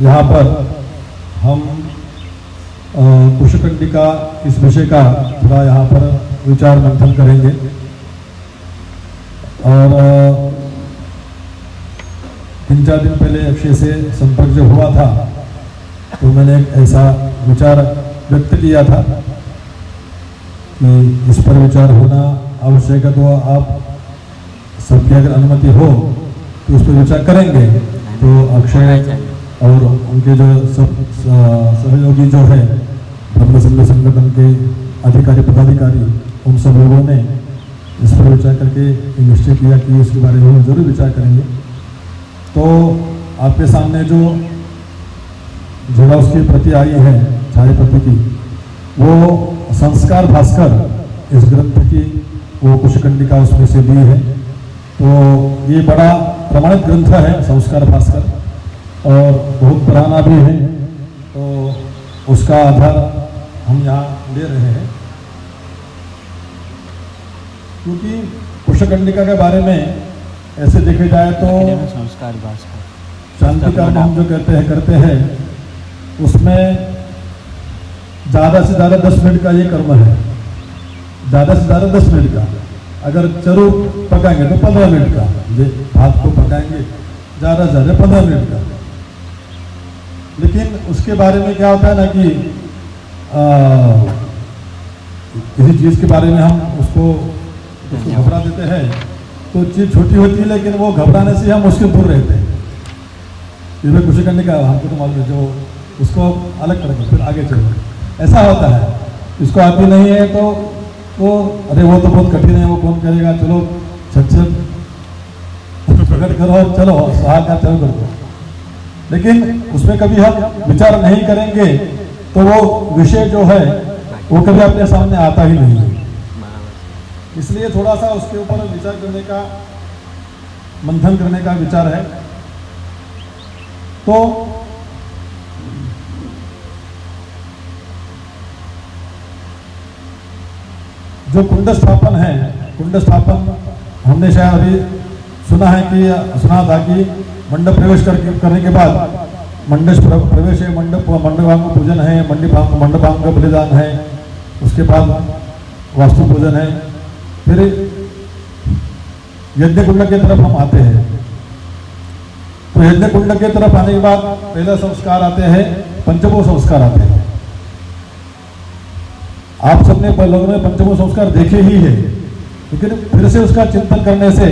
यहाँ पर हम कुशकंडिका इस विषय का थोड़ा यहाँ पर विचार मंथन करेंगे। और 3-4 दिन पहले अक्षय से संपर्क जब हुआ था तो मैंने एक ऐसा विचार व्यक्त किया था कि इस पर विचार होना आवश्यक है, तो आप सबकी अगर अनुमति हो तो उस पर विचार करेंगे। तो अक्षय और उनके जो सब सहयोगी जो है ब्रह्म संघ संगठन के अधिकारी पदाधिकारी, उन सब लोगों ने इस पर विचार करके निश्चय किया कि इसके बारे में जरूर विचार करेंगे। तो आपके सामने जो जेरॉक्स की प्रति आई है छाया प्रति की, वो संस्कार भास्कर इस ग्रंथ की वो कुशकंडिका उसमें से ली है। तो ये बड़ा प्रमाणित ग्रंथ है संस्कार भास्कर, और बहुत पुराना भी है, तो उसका आधार हम यहाँ ले रहे हैं। क्योंकि कुशकंडिका के बारे में ऐसे देखे जाए तो संस्कार भास्कर शांति कर्म हम जो करते हैं उसमें ज़्यादा से ज़्यादा 10 मिनट का ये कर्म है, ज़्यादा से ज़्यादा 10 मिनट का। अगर चरू पकाएंगे तो 15 मिनट का, भात को पकाएंगे ज़्यादा से ज़्यादा 15 मिनट का। लेकिन उसके बारे में क्या होता है ना कि किसी चीज़ के बारे में हम उसको घबरा देते हैं, तो चीज़ छोटी होती है लेकिन वो घबराने से हम उसके दूर रहते हैं। इसमें कुछ करने का हमको तो मालूम है, जो उसको अलग करेंगे फिर आगे चलेंगे, ऐसा होता है। इसको आती नहीं है तो वो अरे वो तो बहुत कठिन है, वो कौन करेगा, चलो छट प्रकट करो, चलो सहाय का चलो करो। लेकिन उसमें कभी हम विचार नहीं करेंगे तो वो विषय जो है वो कभी अपने सामने आता ही नहीं है। इसलिए थोड़ा सा उसके ऊपर विचार करने का, मंथन करने का विचार है। तो जो कुंड स्थापन है, कुंड स्थापन हमने शायद अभी सुना था कि मंडप प्रवेश करने के बाद मंडप प्रवेश है, मंडपांग पूजन है, मंडपांग का बलिदान है, उसके बाद वास्तु पूजन है, फिर यज्ञ कुंड की तरफ हम आते हैं। तो यज्ञ कुंड की तरफ आने के बाद पहला संस्कार आते हैं, पंचमो संस्कार आते हैं। आप सबने लोगों में पंचमो संस्कार देखे ही है, लेकिन फिर से उसका चिंतन करने से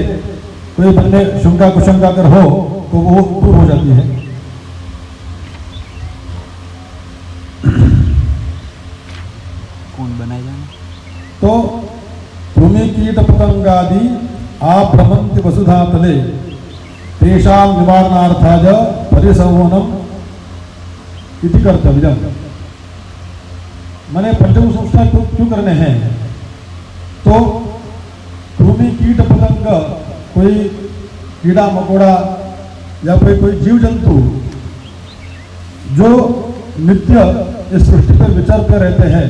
कोई मन में शंका कुशंका अगर हो तो वो दूर हो जाती है। कौन बनाए जाना? तो भूमि कीट पतंगादि आभ्रमन्ति वसुधा तले तेषां निवारणार्थाय परिसंवनम इति कर्तव्यम। मैंने पंचम संस्कार क्यों करने हैं? तो भूमि कीट पतंग, कोई कीड़ा मकोड़ा या कोई जीव जंतु जो नित्य इस सृष्टि पर विचरते रहते हैं,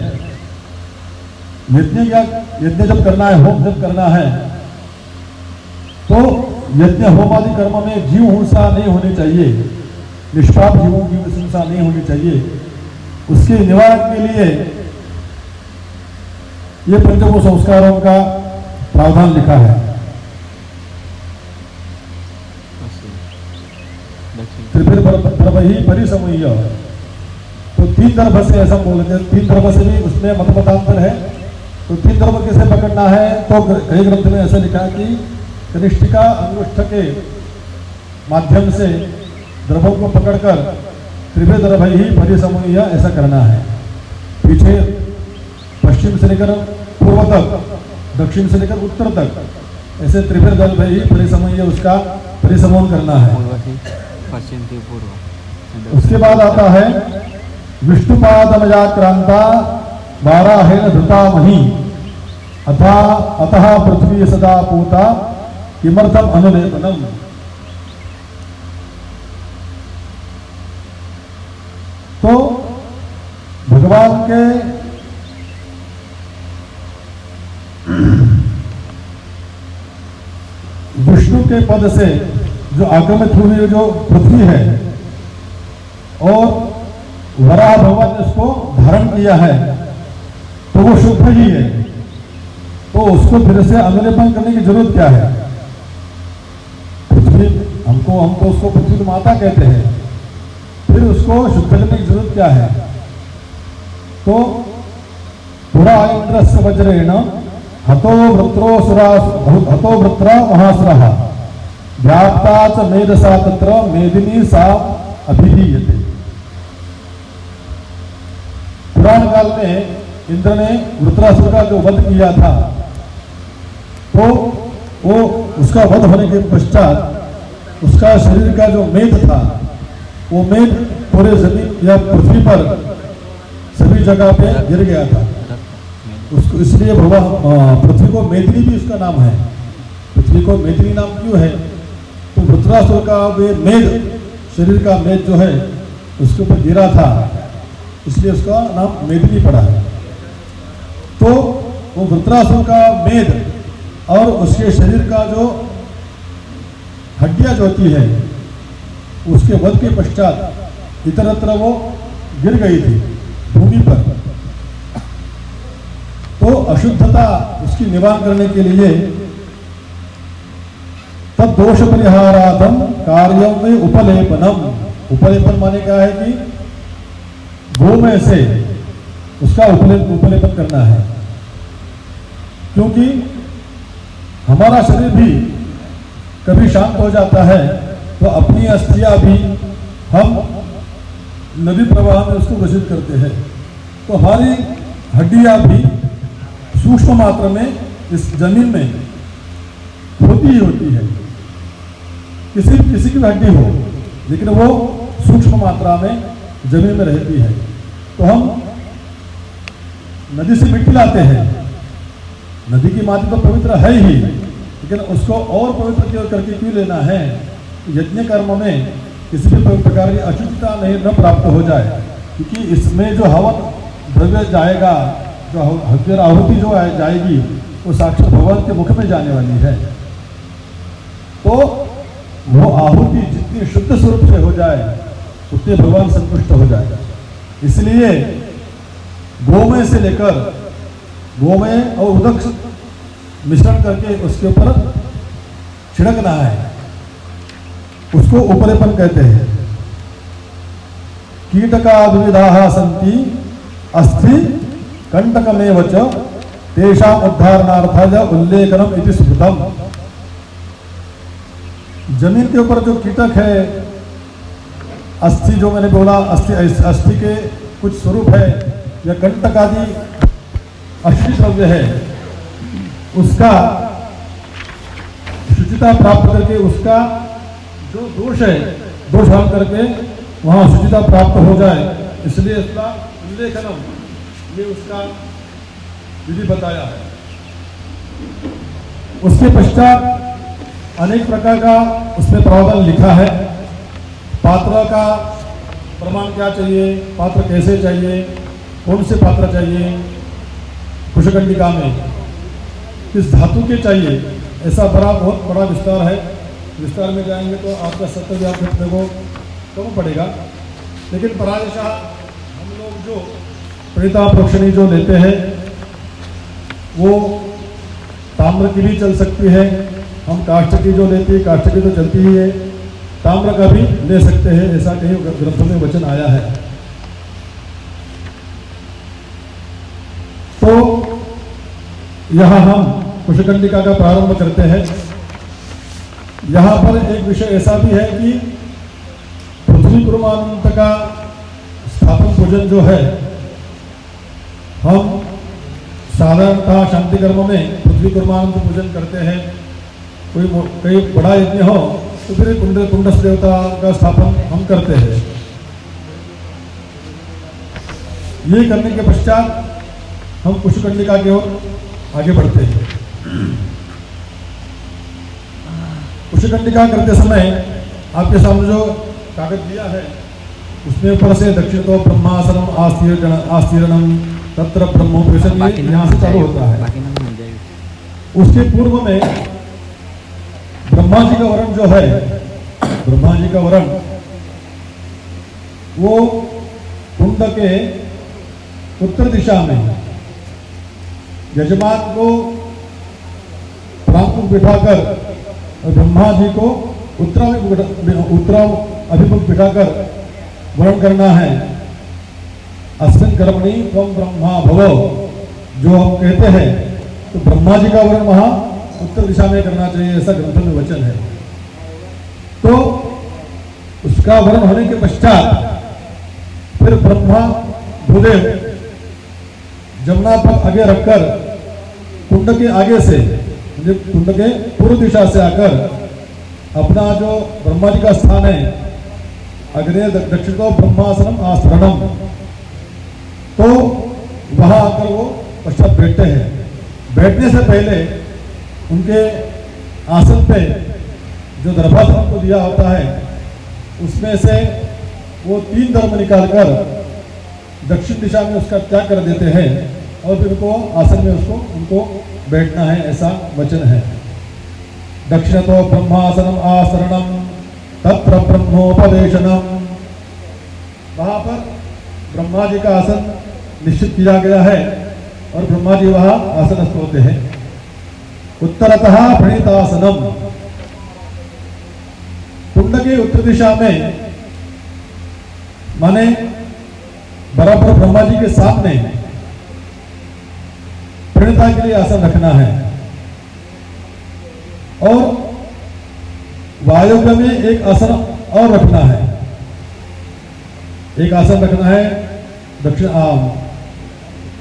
यज्ञ जब करना है, होम जब करना है, तो यज्ञ होम आदि कर्म में जीव हिंसा नहीं होनी चाहिए, निष्पाप जीवों की हिंसा नहीं होनी चाहिए। उसके निवारण के लिए ये पंचमो संस्कारों का प्रावधान लिखा है। फिर वही परिसमूह, तो 3 दर्भ से ऐसा बोलते हैं, 3 दर्भ से भी उसमें मतमतांतर है। तो 3 दर्भ कैसे पकड़ना है? तो कई ग्रंथ में ऐसा लिखा है कि कनिष्ठिका अंगुष्ठ के माध्यम से द्रवों को पकड़कर त्रिभे दर्भ ही परिसमूह ऐसा करना है। पीछे पश्चिम से लेकर पूर्व तक, दक्षिण से लेकर उत्तर तक, ऐसे त्रिभे दर्भ ही परिसमूह उसका परिसमूह करना है। पश्चिम से पूर्व। उसके बाद आता है विष्णुपादमयाक्रांता वाराहेन धृता मही अतः पृथ्वी सदा पूता किमर्थम अनुलेपनम। तो भगवान के विष्णु के पद से जो आक्रमित हुई जो पृथ्वी है और वराह भगवान ने उसको धारण किया है तो वो शुद्ध ही है, तो उसको फिर से अवलेपन करने की जरूरत क्या है? पृथ्वी हम तो उसको पृथ्वी माता कहते हैं, फिर उसको शुद्ध करने की जरूरत क्या है? तो पुरा इंद्रस्य वज्रेण हतो वृत्रा महासुरः व्याप्ता च मेधसा तत्र मेदिनी सा अभिधीयते। पुराण काल में इंद्र ने वृत्रासुर का जो वध किया था, तो वो उसका वध होने के पश्चात उसका शरीर का जो मेद था, वो मेद पूरे जमीन या पृथ्वी पर सभी जगह पे गिर गया था। उसको इसलिए भगवान पृथ्वी को मेदिनी भी उसका नाम है। पृथ्वी को मेदिनी नाम क्यों है? तो वृत्रासुर का वे मेद, शरीर का मेद जो है उसके ऊपर गिरा था, इसलिए उसका नाम मेदिनी पड़ा है। तो वो वृत्रासुर का मेद और उसके शरीर का जो हड्डियां जो होती है, उसके वध के पश्चात इतरत्र वो गिर गई थी भूमि पर। तो अशुद्धता उसकी निवारण करने के लिए तब दोष परिहारार्थम कार्यम में उपलेपनम। उपलेपन माने क्या है कि गोमय से उसका उपलेपन करना है, क्योंकि हमारा शरीर भी कभी शांत हो जाता है तो अपनी अस्थियां भी हम नदी प्रवाह में उसको घोषित करते हैं। तो हमारी हड्डियां भी सूक्ष्म मात्रा में इस जमीन में होती ही होती है। किसी की हड्डी हो, लेकिन वो सूक्ष्म मात्रा में जमीन में रहती है। तो हम नदी से मिट्टी लाते हैं, नदी की माटी तो पवित्र है ही, लेकिन उसको और पवित्र करके क्यों लेना है? यज्ञ कर्म में किसी भी प्रकार की अशुद्धता नहीं न प्राप्त हो जाए, क्योंकि इसमें जो हवन द्रव्य जाएगा, जो हव्य आहुति जो जाएगी, वो साक्षात भगवान के मुख में जाने वाली है। तो वो आहुति जितनी शुद्ध स्वरूप से हो जाए उतने भगवान संतुष्ट हो जाएगा। इसलिए गोमय से लेकर गोमय और उदक मिश्रण करके उसके ऊपर छिड़कना है, उसको उपलेपन कहते हैं। कीटका द्विविधाः सन्ति अस्थि कंटकमेव च तेषाम् उद्धारणार्थाय उल्लेखनम इति स्मृतम। जमीन के ऊपर जो कीटक है, अस्थि जो मैंने बोला, अस्थि के कुछ स्वरूप है या कंटक आदि अश्लील द्रव्य है, उसका शुचिता प्राप्त करके उसका जो दोष है दोष हल करके वहां शुचिता प्राप्त हो जाए, इसलिए इसका उल्लेखनम, ये उसका विधि बताया है। उसके पश्चात अनेक प्रकार का उसमें प्रावधान लिखा है। पात्र का प्रमाण क्या चाहिए, पात्र कैसे चाहिए, कौन से पात्र चाहिए, कुशकंडिका में किस धातु के चाहिए, ऐसा बहुत बड़ा विस्तार है। विस्तार में जाएंगे तो आपका 70 घंटे को कम पड़ेगा। लेकिन प्रायशः हम लोग जो प्रेता प्रोक्षणी जो लेते हैं वो ताम्र की भी चल सकती है, हम काष्ठ की जो लेते हैं काष्ठ की तो चलती ही है, ताम्र का भी ले सकते हैं, ऐसा कहीं ग्रंथों में वचन आया है। तो यहाँ हम कुशकंडिका का प्रारंभ करते हैं। यहाँ पर एक विषय ऐसा भी है कि पृथ्वी कुर्मानंत का स्थापन पूजन जो है, हम साधारणतः शांति कर्म में पृथ्वी कुर्मानंत पूजन करते हैं। कोई बड़ा यज्ञ हो तो फिर कुंडस देवता का स्थापन हम करते हैं। ये करने के पश्चात हम कुशकंडिका की ओर आगे बढ़ते हैं। कुशकंडिका करते समय आपके सामने जो कागज दिया है उसमें ऊपर से दक्षिण तो ब्रह्मासनम आस्तीर्णम तत्र ब्रह्मोपनिषद यहाँ से चालू होता है। उसके पूर्व में ब्रह्मा जी का वर्णन जो है ब्रह्मा जी का वरण वो कुंड के उत्तर दिशा में यजमान को प्रांगण बिठाकर और ब्रह्मा जी को उत्तरा अभिमुख बिठाकर वर्ण करना है। अस्मिन् कर्मणि त्वं ब्रह्मा भव, जो हम कहते हैं तो ब्रह्मा जी का वर्ण वहां उत्तर दिशा में करना चाहिए, ऐसा ग्रंथ में वचन है। तो उसका वर्ण होने के पश्चात फिर ब्रह्मा भूदेव जमुना पर आगे रखकर कुंड के आगे से, कुंड के पूर्व दिशा से आकर अपना जो ब्रह्मा जी का स्थान है अग्नेय दक्षिणतो ब्रह्मासनम आस्रणम, तो वहां आकर वो पश्चात बैठते हैं। बैठने से पहले उनके आसन पे जो दर्भासन को दिया होता है उसमें से वो 3 दर्भ निकालकर दक्षिण दिशा में उसका त्याग कर देते हैं और फिर उनको आसन में उनको बैठना है, ऐसा वचन है। दक्षिणतो ब्रह्मासनम आसरणम तत्र ब्रह्मोपदेशनम, वहां पर ब्रह्मा जी का आसन निश्चित किया गया है और ब्रह्मा जी वहां आसनस्थ होते हैं। उत्तरतः प्रणीतासनम, कुंड के उत्तर दिशा में माने बराबर ब्रह्मा जी के सामने प्रणीता के लिए आसन रखना है। और वायव्य में एक आसन और रखना है, एक आसन रखना है दक्षिण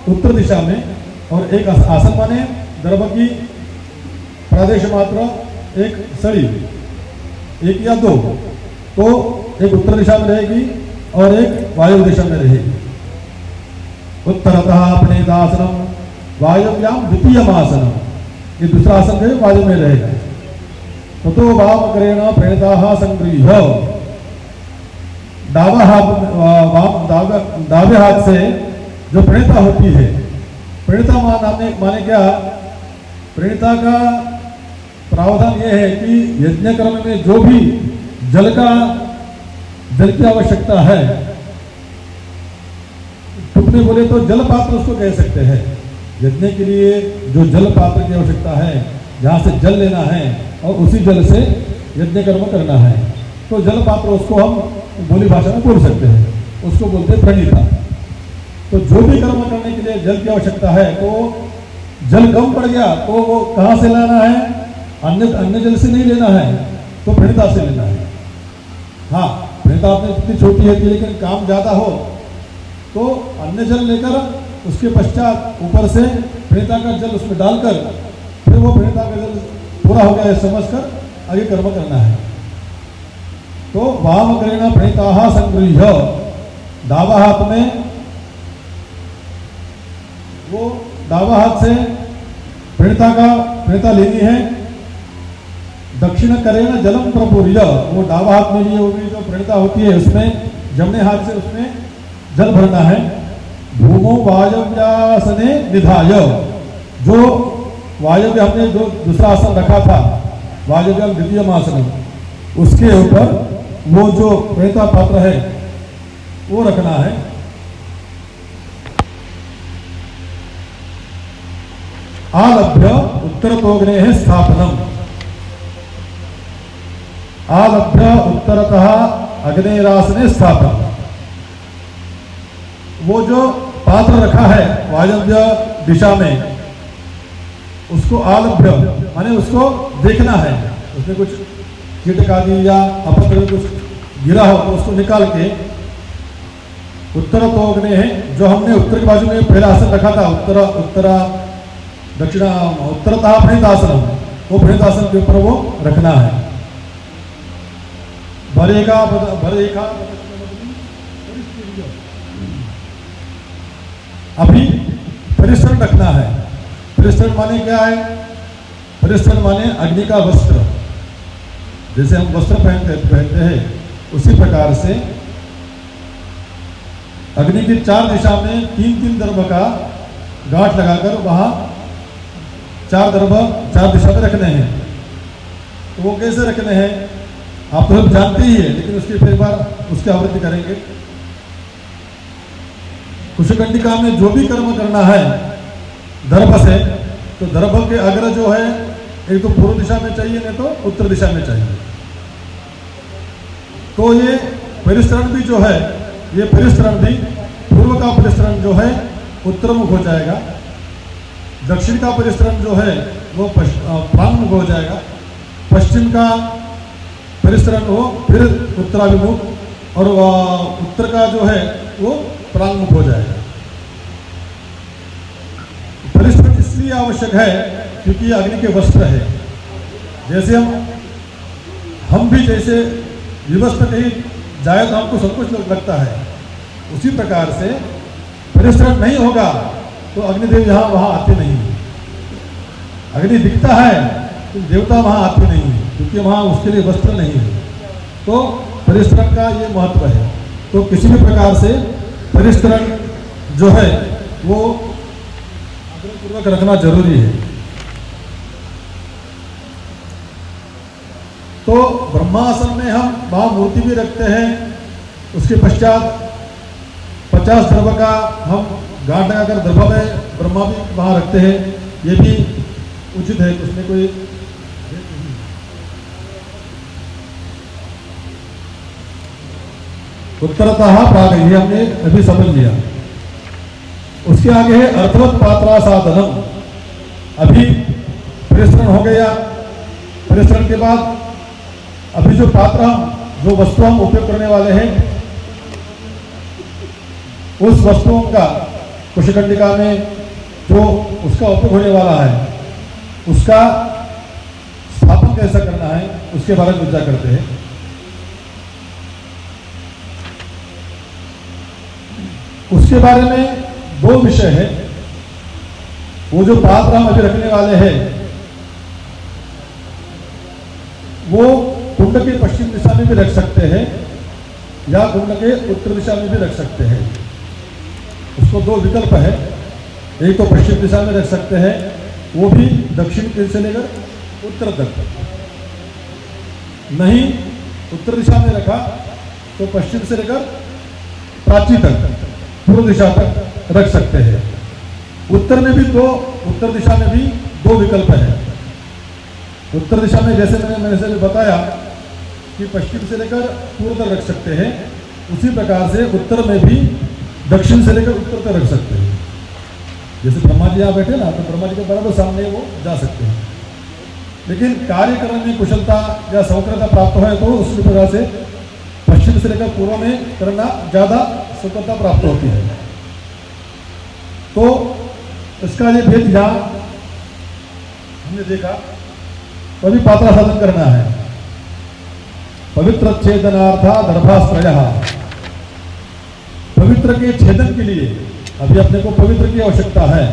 उत्तर दिशा में, और एक आसन माने दर्भ की प्रादेश मात्र एक सड़ी, एक या 2, तो एक उत्तर दिशा में रहेगी और एक वायु दिशा में रहेगी। उत्तरतः प्रणीतासनम वायव्याम द्वितीयम आसनम, ये दूसरा आसन जो वायु में रहेगा। तो वामकरेण प्रणीताः संगृह्य, दावे हाथ से जो प्रणीता होती है, प्रणीता माने क्या, प्रणीता का प्रावधान यह है कि यज्ञ कर्म में जो भी जल की आवश्यकता है, टुकड़े बोले तो जल पात्र उसको कह सकते हैं। यज्ञ के लिए जो जल पात्र की आवश्यकता है, जहाँ से जल लेना है और उसी जल से यज्ञ कर्म करना है, तो जल पात्र उसको हम बोली भाषा में बोल सकते हैं, उसको बोलते हैं प्रणीता। तो जो भी कर्म करने के लिए जल की आवश्यकता है, तो जल कम पड़ गया तो वो कहाँ से लाना है, अन्य जल से नहीं लेना है, तो प्रणीता से लेना है। हाँ, प्रणीता अपने जितनी छोटी है लेकिन काम ज्यादा हो तो अन्य जल लेकर उसके पश्चात ऊपर से प्रणीता का जल उसमें डालकर फिर वो प्रणीता का जल पूरा हो गया समझकर आगे कर्म करना है। तो वामकरेण प्रणीताः संगृह्य, दावा हाथ में, वो दावा हाथ से प्रणीता लेनी है। दक्षिण करेण जलम प्रपूर्य, वो दावा हाथ में लिए होगी जो प्रणीता होती है, उसमें जमने हाथ से उसमें जल भरना है। भूमो वायव्यासने निधाय, जो वायव्य हमने जो दूसरा आसन रखा था, वायव्यम द्वितीयम आसन, उसके ऊपर वो जो प्रणीता पात्र है वो रखना है। आलभ्य उत्तरतोग्नेः स्थापनम, आलभ्य उत्तरतः अग्नेरासने स्थापन, वो जो पात्र रखा है वायव्य दिशा में, उसको आलभ्य माने उसको देखना है, उसमें कुछ कीटक आदि या अपत्र कुछ गिरा हो तो उसको निकाल के उत्तरतोग्नेः, जो हमने उत्तर की बाजू में पहला आसन रखा था, उत्तरतः प्रणीतासनम, वो प्रणीतासन के ऊपर वो रखना है। भरेगा अभी परिश्रम रखना है। परिश्रम माने क्या है, परिश्रम माने अग्नि का वस्त्र, जैसे हम वस्त्र पहनते हैं उसी प्रकार से अग्नि की 4 दिशा में 3-3 दर्भ का गांठ लगाकर वहां 4 दर्भ 4 दिशा में रखने हैं। तो वो कैसे रखने हैं, आप तो सब जानते ही है, लेकिन उसकी फिर एक बार उसकी आवृत्ति करेंगे। कुशकंडिका में जो भी कर्म करना है दर्भ से, तो दर्भ के अग्र जो है एक तो पूर्व दिशा में चाहिए, नहीं तो उत्तर दिशा में चाहिए। तो ये परिस्तरण भी जो है, ये परिस्तरण भी पूर्व का परिस्तरण जो है उत्तरमुख हो जाएगा, दक्षिण का परिस्तरण जो है वो प्रांगमुख हो जाएगा, पश्चिम का परिस्तरण हो फिर उत्तराभिमुख, और उत्तर का जो है वो प्रांगमुख हो जाएगा। परिस्तरण इसलिए आवश्यक है क्योंकि अग्नि के वस्त्र है। जैसे हम भी जैसे विवस्त्र कहीं जाए तो हमको सब कुछ लगता है, उसी प्रकार से परिस्तरण नहीं होगा तो अग्निदेव यहाँ वहाँ आते नहीं है। अग्नि दिखता है तो देवता वहाँ आते नहीं है, क्योंकि वहाँ उसके लिए वस्त्र नहीं है। तो परिस्तरण का ये महत्व है। तो किसी भी प्रकार से परिस्तरण जो है वो आग्रहपूर्वक रखना जरूरी है। तो ब्रह्मासन में हम वहाँ मूर्ति भी रखते हैं, उसके पश्चात 50 दर्भ का हम गांठ लगाकर दर्भ में ब्रह्मा भी वहाँ रखते हैं। ये भी उचित है, उसमें कोई उत्तरतः प्राग, ये हमने अभी समझ लिया। उसके आगे है अर्थवत पात्रा साधनम। अभी परिश्रण हो गया, परिश्रण के बाद अभी जो पात्र जो वस्तु हम उपयोग करने वाले हैं, उस वस्तुओं का कुशकंडिका में जो उसका उपयोग होने वाला है उसका स्थापन कैसा करना है उसके बारे में विचार करते हैं। उसके बारे में दो विषय है। वो जो पात्र हम अभी रखने वाले हैं वो कुंड के पश्चिम दिशा में भी रख सकते हैं या कुंड के उत्तर दिशा में भी रख सकते हैं। उसको दो विकल्प है, एक तो पश्चिम दिशा में रख सकते हैं, वो भी दक्षिण से लेकर उत्तर तक। नहीं उत्तर दिशा में रखा तो पश्चिम से लेकर प्राची तक, पूर्व दिशा तक रख सकते हैं। उत्तर में भी दो, उत्तर दिशा में भी दो विकल्प है। उत्तर दिशा में जैसे मैंने से बताया कि पश्चिम से लेकर पूर्व तक रख सकते हैं, उसी प्रकार से उत्तर में भी दक्षिण से लेकर उत्तर तक रख सकते हैं। जैसे ब्रह्मा जी यहाँ बैठे ना, तो ब्रह्मा जी के बराबर सामने वो जा सकते हैं। लेकिन कार्य करने में कुशलता या सौकर्यता प्राप्त है तो उसी प्रकार से पश्चिम से लेकर पूर्व में करना ज़्यादा सौकर्यता प्राप्त होती है। तो इसका ये भेद यहाँ हमने देखा। तो अभी पात्रा साधन करना है। पवित्र छेदनार्था दर्भाश्रयः। पवित्र के छेदन के लिए अभी अपने को पवित्र की आवश्यकता है,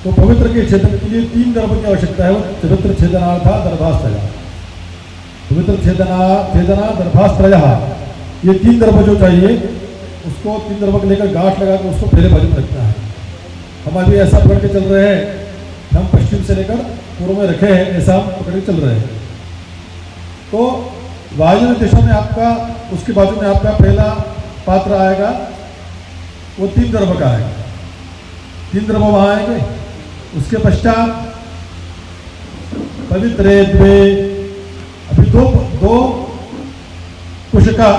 तो पवित्र के छेदन के लिए 3 दर्भ की आवश्यकता है। वो पवित्र छेदनार्था दर्भाश्रयः, पवित्र छेदना दर्भाश्रयः, ये 3 दर्भ जो चाहिए उसको 3 दर्भ को लेकर गांठ लगाकर उसको पहले बाजू में रखना है। हम अभी ऐसा पकड़ के चल रहे हैं, हम पश्चिम से लेकर पूर्व में रखे हैं, ऐसा हम पकड़ के चल रहे हैं। तो वायु दिशा में आपका, उसके बाजू में आपका पहला पात्र आएगा, वो 3 दर्भ का आएगा। 3 दर्भ वहां आएंगे। उसके पश्चात पवित्रे द्वे, अभी दो कुश का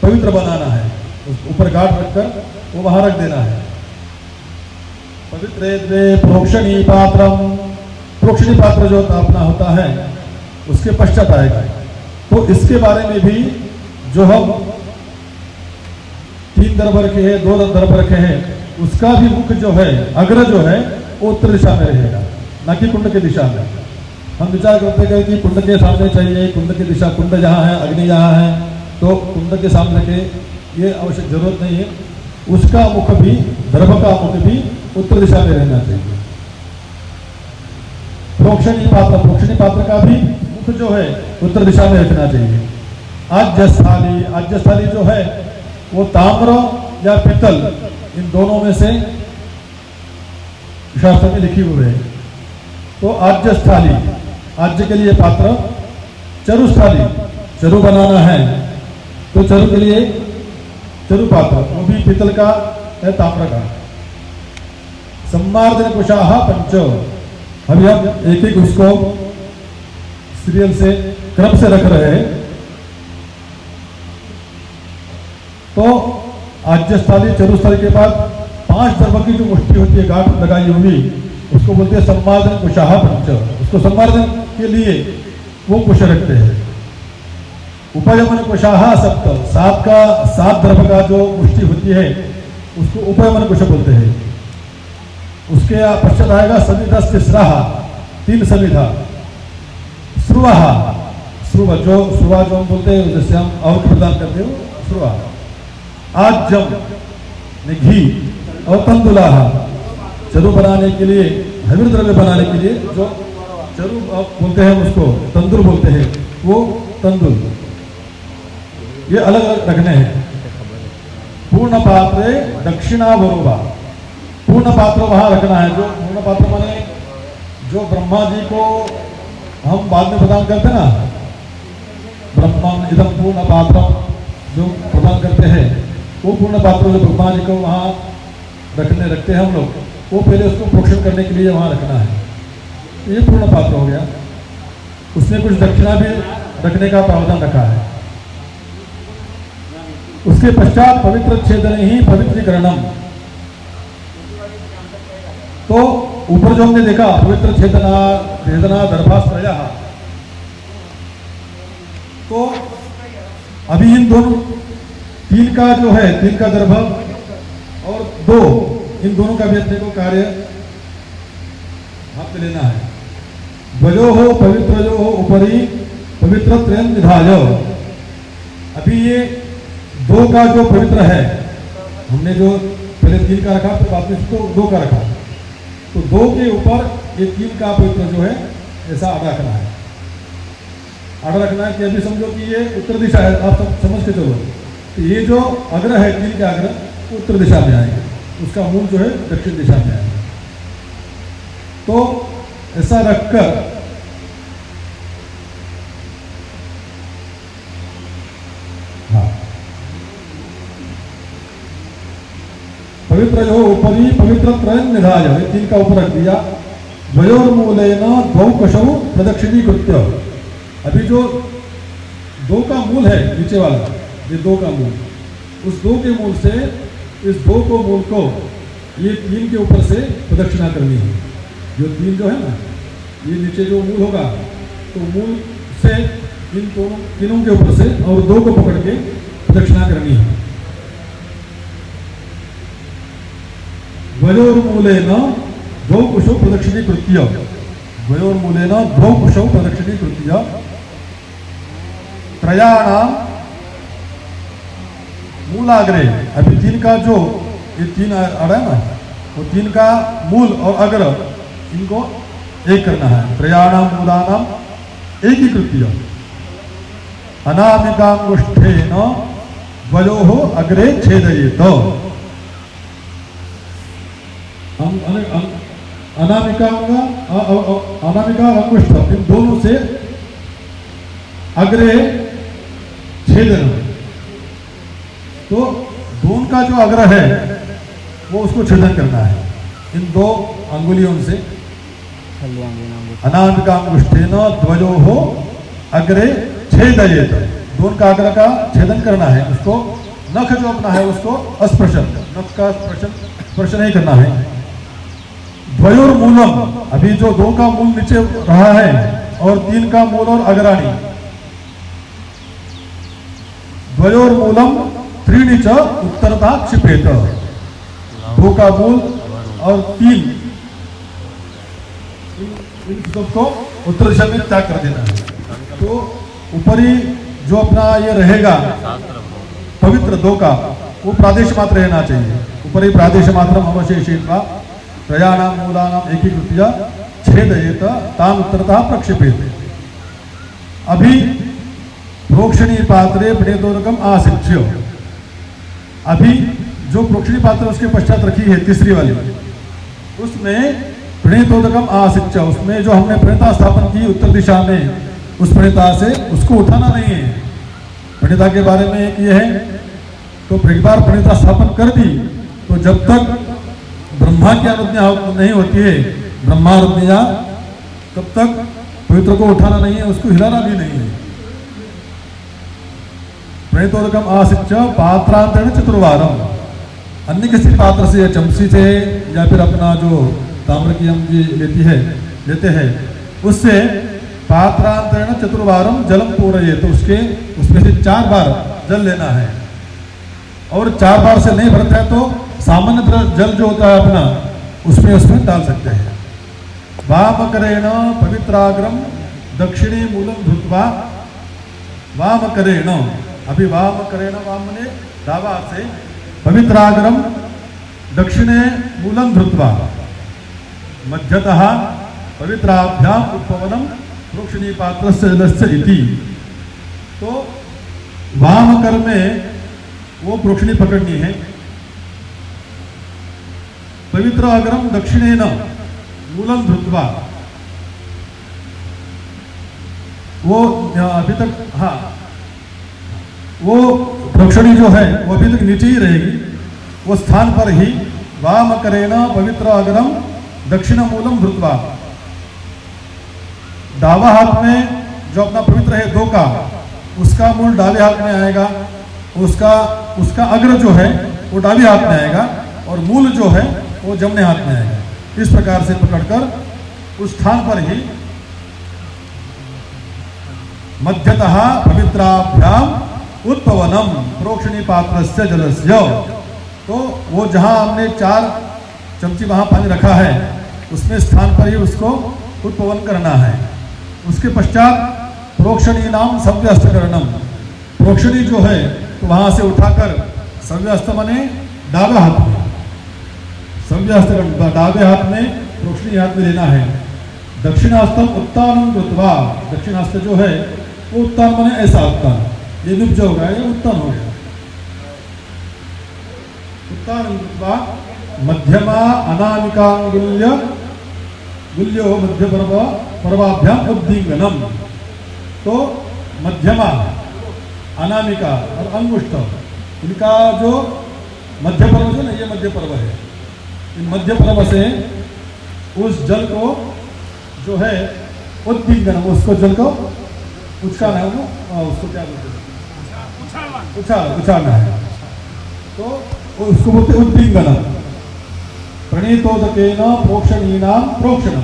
पवित्र बनाना है, ऊपर गांठ रखकर वो वहां रख देना है। पवित्रे द्वे प्रोक्षणी पात्रम, प्रोक्षणी पात्र जो अपना होता है उसके पश्चात आएगा। तो इसके बारे में भी जो हम 3 दर्भ रखे हैं, 2 दर्भ रखे हैं, उसका भी मुख जो है, अग्र जो है वो उत्तर दिशा में रहेगा, ना कि कुंड की दिशा में। हम विचार करते हैं कि कुंड के सामने चाहिए, कुंड की दिशा, कुंड जहाँ है, अग्नि जहाँ है, तो कुंड के सामने के ये आवश्यक जरूरत नहीं है। उसका मुख भी, दर्भ का मुख भी उत्तर दिशा में रहना चाहिए। प्रोक्षणी पात्र का भी मुख जो है उत्तर दिशा में रखना चाहिए। आज्यस्थाली जो है वो ताम्र या पित्तल, इन दोनों में से शास्त्र में लिखी हुई है। तो आज्यस्थाली, आज्य के लिए पात्र, चरुस्थाली, चरु बनाना है तो चरु के लिए चरु पात्र, वो भी पीतल का है, ताम्र का। सम्मार्जन कुशाह पंच, अभी हम एक एक उसको सीरियल से क्रम से रख रहे हैं। तो आज्यस्थाली, चरुस्थाली के बाद 5 दर्भ की जो मुष्टि होती है गांठ लगाई हुई, उसको बोलते हैं सम्मार्जन कुशाह पंच। उसको सम्मार्जन के लिए वो कुश रखते हैं। उपयमन कुशाह सप्त, 7 दर्भ का जो मुष्टि होती है उसको उपयमन कुश बोलते हैं। उसके पश्चात आएगा समिधस तिसरा, 3 समिधा। श्रुवा, श्रुवा जो हम बोलते हैं, जैसे हम अवध प्रदान करते हो, श्रुवा। आज्यम घी और तंदुला, चरु बनाने के लिए, हविर द्रव्य बनाने के लिए जो चरु बोलते हैं उसको तंदुर बोलते हैं, वो तंदुर। ये अलग अलग रखने हैं। पूर्ण पात्रे दक्षिणा वरुवा, पूर्ण पात्र वहां रखना है। जो पूर्ण पात्र माने जो ब्रह्मा जी को हम बाद में प्रदान करते हैं ना, ब्रह्मम इदम पूर्ण पात्र जो प्रदान करते हैं, वो पूर्ण पात्र जो ब्रह्मा जी को वहां रखते हैं हम लोग, वो पहले उसको प्रोक्षण करने के लिए वहां रखना है। ये पूर्ण पात्र हो गया। उसमें कुछ दक्षिणा भी रखने का प्रावधान रखा है। उसके पश्चात पवित्र छेदन ही पवित्रीकरणम, तो ऊपर जो हमने देखा पवित्र छेदना दर्भाश्रया, तो अभी इन दोनों 3 का जो है, 3 का दर्भ और 2, इन दोनों का भी अपने को कार्य हाथ में लेना है। ध्वजो हो पवित्र जो हो ऊपरी पवित्र त्रयन विधाय, अभी ये 2 का जो पवित्र है, हमने जो पहले 3 का रखा, तो बाद में इसको 2 का रखा, तो 2 के ऊपर ये 3 का पवित्र जो है ऐसा आड़ा रखना है। आड़ा रखना है कि अभी समझो कि ये उत्तर दिशा है, आप सब समझ के चलो। तो ये जो अग्र है, 3 के अग्र उत्तर दिशा में आएंगे, उसका मूल जो है दक्षिण दिशा में आएगा। तो ऐसा रखकर पवित्र जो ऊपरी पवित्र त्रयन निधाय, 3 का ऊपर रख दिया। द्वयोर्मूलेन द्वौ कशौ प्रदक्षिणीकृत्य, अभी जो 2 का मूल है नीचे वाला, ये 2 का मूल, उस 2 के मूल से इस 2 को मूल को ये 3 के ऊपर से प्रदक्षिणा करनी है। जो 3 जो है ना, ये नीचे जो मूल होगा, तो मूल से इन तीनों के ऊपर से और 2 को पकड़ के प्रदक्षिणा करनी है। द्वयोर्मूलेन द्वौ कुशौ प्रदक्षिणीकृत्य, द्वयोर्मूलेन द्वौ कुशौ प्रदक्षिणीकृत्य त्रयाणाम मूलाग्रे, अभी 3 का जो ये 3 आ रहा है ना, वो 3 का मूल और अग्र इनको एक करना है। त्रयाणाम मूलानाम एकीकृत्य अनामिकांगुष्ठेन द्वयोः अग्रे छेदयेत। अनामिका अंगुष्ठ, इन दोनों से अग्रे छेदन, तो दोनों का जो अग्र है वो उसको छेदन करना है इन 2 अंगुलियों से। अनामिका अंगुष्ठेन ध्वजोः अग्रे छेदयेत, दोनों का अग्र का छेदन करना है। उसको नख जो अपना है उसको अस्पृशन, नख का स्पर्श नहीं करना है। द्वयोर्मूलम, अभी जो 2 का मूल नीचे रहा है और 3 का मूल और अग्राणी, द्वयोर्मूलम त्रीणि च उत्तरतः क्षिपेत, 2 का मूल और 3 इन सबको उत्तर दिशा में त्याग कर देना है। तो ऊपरी जो अपना ये रहेगा पवित्र 2 का, वो प्रादेश मात्र रहना चाहिए। ऊपरी प्रादेश मात्र अवशेषेत्वा त्रयाणाम मूलानाम एकीकृत्य छेदयेत तान उत्तरतः प्रक्षेपेत। अभी प्रोक्षणी पात्रे प्रणेतोदकम आसिच्य, अभी जो प्रोक्षणी पात्र उसके पश्चात रखी है तीसरी वाली, उसमें प्रणेतोदकम आसिच्य, उसमें जो हमने प्रणेता स्थापन की उत्तर दिशा में, उस प्रणीता से उसको उठाना नहीं है। प्रणीता के बारे में एक ये है, तो एक बार प्रणीता स्थापन कर दी तो जब तक ब्रह्मा की अनुज्ञा नहीं होती है, ब्रह्मानुज्ञा, तब तक पवित्र को उठाना नहीं है, उसको हिलाना भी नहीं है। प्रणीतोदकम आसिच पात्रांतरण चतुर्वारम, अन्य किसी पात्र से, चमची से या फिर अपना जो ताम्र की हम लेते हैं उससे पात्रांतरण चतुर्वारम जलम पूरये, तो उसमें से 4 बार जल लेना है। और 4 बार से नहीं भरता है तो सामान्य जल जो होता है अपना उसमें डाल सकते हैं। वामकरेण पवित्राग्रम दक्षिणी मूलम धृत्वा, वामकरेण, अभी वामकरेण, वाम ने दावा से, पवित्राग्रम दक्षिणे मूलम धृत्वा मध्यतः पवित्राभ्याम उपवनम प्रोक्षणी पात्रस्य जलस्य इति। तो वाम कर में वो प्रोक्षणी पकड़नी है। पवित्र अग्रम दक्षिणेन मूलम धृत्वा, वो अभी तक, हाँ, वो प्रोक्षणी जो है वो अभी तक नीचे ही रहेगी, वो स्थान पर ही वाम करेण पवित्र अग्रम दक्षिण मूलम धृत्वा, दावा हाथ में जो अपना पवित्र है 2 का, उसका मूल डावे हाथ में आएगा, उसका अग्र जो है वो डावे हाथ में आएगा और मूल जो है वो जमने हाथ में आएगा। इस प्रकार से पकड़कर उस स्थान पर ही मध्यतः पवित्राभ्याम उत्पवनम प्रोक्षणी पात्रस्य जलस्य, तो वो जहां हमने 4 चमची वहां पानी रखा है उसमें स्थान पर ही उसको उत्पवन करना है। उसके पश्चात प्रोक्षणी नाम सव्यस्तकरणम, प्रोक्षणी जो है तो वहां से उठाकर सव्यस्त माने डाबे हाथ में, सव्यस्तकरण डाबे हाथ में प्रोक्षणी हाथ में लेना है। दक्षिणास्तम उत्तानम कृत्वा, दक्षिणास्त जो है वो उत्तान माने ऐसा उत्तान, ये निब्ज हो गया, ये उत्तान हो गया। उत्तानम कृत्वा मध्यमा अनामिकांगुल्य गुल्यो मध्य पर्वाभ्याम उद्दींगनम, तो मध्यमा, अनामिका और अंगुष्ठ, इनका जो मध्य पर्व है ना, ये मध्य पर्व है। इन मध्य पर्व से उस जल को जो है उद्दींगनम, उसको जल को उछालना है, उसको क्या बोलते हैं, उछालना है, तो उसको बोलते उद्दींगनम। प्रणीतोदकेन प्रोक्षणीनाम प्रोक्षणम,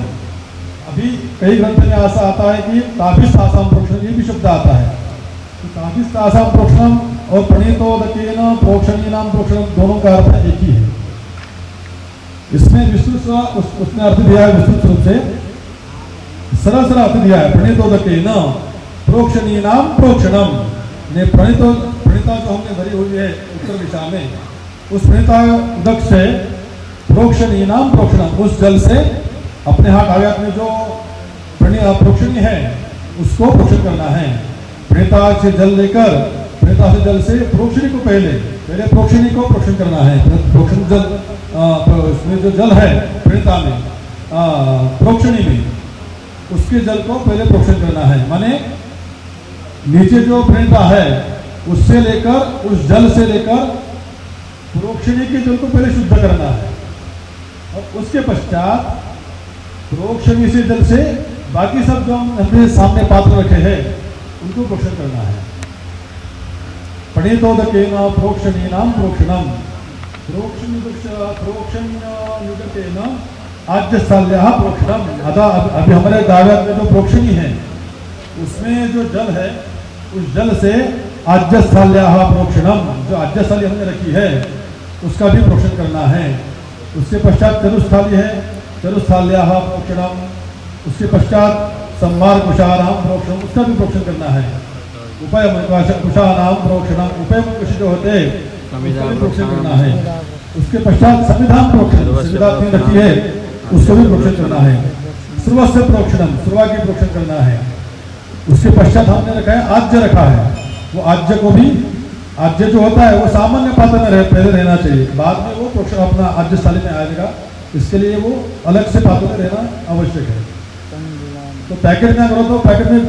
अभी कई ग्रंथ में ऐसा आता है कि ताभिस्तासाम प्रोक्षणम, ये भी शब्द आता है। तो ताभिस्तासाम प्रोक्षणम और प्रणीतोदकेन प्रोक्षणीनाम प्रोक्षणम दोनों का अर्थ एक ही है। इसमें विस्तृत उसने अर्थ दिया है, विस्तृत रूप से सरल अर्थ दिया है। प्रणीतोदकेन प्रोक्षणीनाम प्रोक्षणम, ने प्रणीता जो हमने भरी हुई है उत्तर दिशा में, उस प्रणीता उदक से प्रोक्षणी नाम प्रोक्षणम, उस जल से अपने हाथ आगे में जो प्रोक्षणी है उसको प्रोक्षण करना है। प्रणीता से जल लेकर, प्रणीता से जल से प्रोक्षणी को पहले प्रोक्षणी को प्रोक्षण करना है। प्रोक्षण जल, उसमें जो जल है प्रणीता में, प्रोक्षणी में, उसके जल को पहले प्रोक्षण करना है। माने नीचे जो प्रणीता है उससे लेकर, उस जल से लेकर प्रोक्षणी के जल को पहले शुद्ध करना है और उसके पश्चात प्रोक्षणी से जल से बाकी सब जो हमने सामने पात्र रखे हैं उनको प्रोक्षण करना है। प्रणीतोदकेन प्रोक्षणीनाम प्रोक्षणम, प्रोक्षणीयुगतेन आज्यस्थाल्याः प्रोक्षणम। अभी हमारे दावे में जो प्रोक्षणी है उसमें जो जल है उस जल से आज्यस्थाल्याः प्रोक्षणम, जो आज्यस्थाली हमने रखी है उसका भी प्रोक्षण करना है। उसके पश्चात चतुस्थाली है, चतुस्थाल्याः प्रोक्षणम। उसके पश्चात संवार कुशानाम प्रोक्षणम, उसका भी प्रोक्षण करना है। उपाय कुशानाम प्रोक्षणम, उपाय कुश जो होते हैं उसका भी प्रोक्षण करना है। उसके पश्चात संविधान प्रोक्षण, संविधा 3 रखी है उसको भी प्रोक्षण करना है। सर्वस्य प्रोक्षणम, सर्वा की प्रोक्षण करना है। उसके पश्चात हमने रखा है आज्य रखा है, वो आज्य को भी, आज्य जो होता है वो सामान्य पात्र में पहले रहना चाहिए, बाद में वो प्रोक्षण अपना आज्य स्थाली में आएगा, इसके लिए वो अलग से पात्र में रहना आवश्यक है। तो पैकेट में अगर हो तो पैकेट में